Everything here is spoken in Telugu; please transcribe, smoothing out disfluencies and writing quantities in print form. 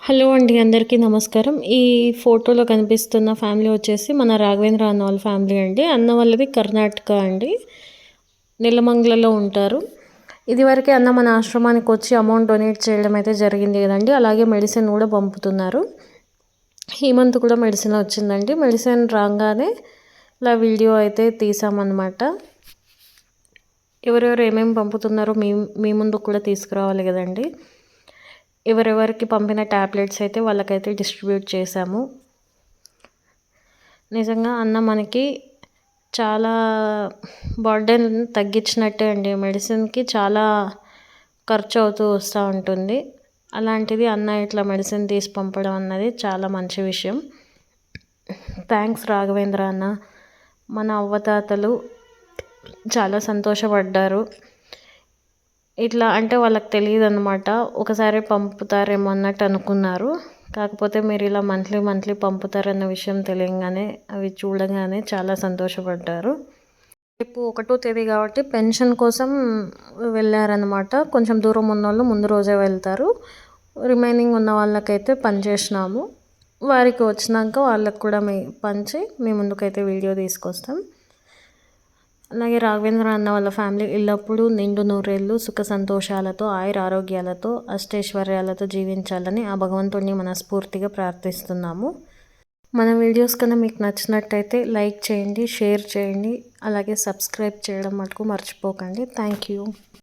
హలో అండి, అందరికీ నమస్కారం. ఈ ఫోటోలో కనిపిస్తున్న ఫ్యామిలీ వచ్చేసి మన రాఘవేంద్ర అన్న వాళ్ళ ఫ్యామిలీ అండి. అన్న వాళ్ళది కర్ణాటక అండి, నెల్లమంగళలో ఉంటారు. ఇదివరకే అన్న మన ఆశ్రమానికి వచ్చి అమౌంట్ డొనేట్ చేయడం అయితే జరిగింది కదండి. అలాగే మెడిసిన్ కూడా పంపుతున్నారు. ఈ మంత్ కూడా మెడిసిన్ వచ్చిందండి. మెడిసిన్ రాగానే ఇలా వీడియో అయితే తీసామన్నమాట. ఎవరెవరు ఏమేమి పంపుతున్నారో మీ ముందుకు కూడా తీసుకురావాలి కదండి. ఎవరెవరికి పంపిన ట్యాబ్లెట్స్ అయితే వాళ్ళకైతే డిస్ట్రిబ్యూట్ చేశాము. నిజంగా అన్న మనకి చాలా బర్డెన్ తగ్గించినట్టే అండి. మెడిసిన్కి చాలా ఖర్చు అవుతూ వస్తూ ఉంటుంది. అలాంటిది అన్న ఇట్లా మెడిసిన్ తీసి పంపడం అన్నది చాలా మంచి విషయం. థ్యాంక్స్ రాఘవేంద్ర అన్న. మన అవ్వతాతలు చాలా సంతోషపడ్డారు. ఇట్లా అంటే వాళ్ళకి తెలియదు అనమాట. ఒకసారి పంపుతారేమో అన్నట్టు అనుకున్నారు. కాకపోతే మీరు ఇలా మంత్లీ పంపుతారన్న విషయం తెలియగానే అవి చూడగానే చాలా సంతోషపడ్డారు. రేపు 1వ తేదీ కాబట్టి పెన్షన్ కోసం వెళ్ళారనమాట. కొంచెం దూరం ఉన్న వాళ్ళు ముందు రోజే వెళ్తారు. రిమైనింగ్ ఉన్న వాళ్ళకైతే పనిచేసినాము. వారికి వచ్చినాక వాళ్ళకు కూడా పంచి మీ ముందుకైతే వీడియో తీసుకొస్తాం. అలాగే రాఘవేంద్ర అన్న వాళ్ళ ఫ్యామిలీ ఎల్లప్పుడూ నిండు నూరేళ్ళు సుఖ సంతోషాలతో ఆయురారోగ్యాలతో అష్టైశ్వర్యాలతో జీవించాలని ఆ భగవంతుడిని మనస్ఫూర్తిగా ప్రార్థిస్తున్నాము. మన వీడియోస్ కన్నా మీకు నచ్చినట్టయితే లైక్ చేయండి, షేర్ చేయండి, అలాగే సబ్స్క్రైబ్ చేయడం మటుకు మర్చిపోకండి. Thank you.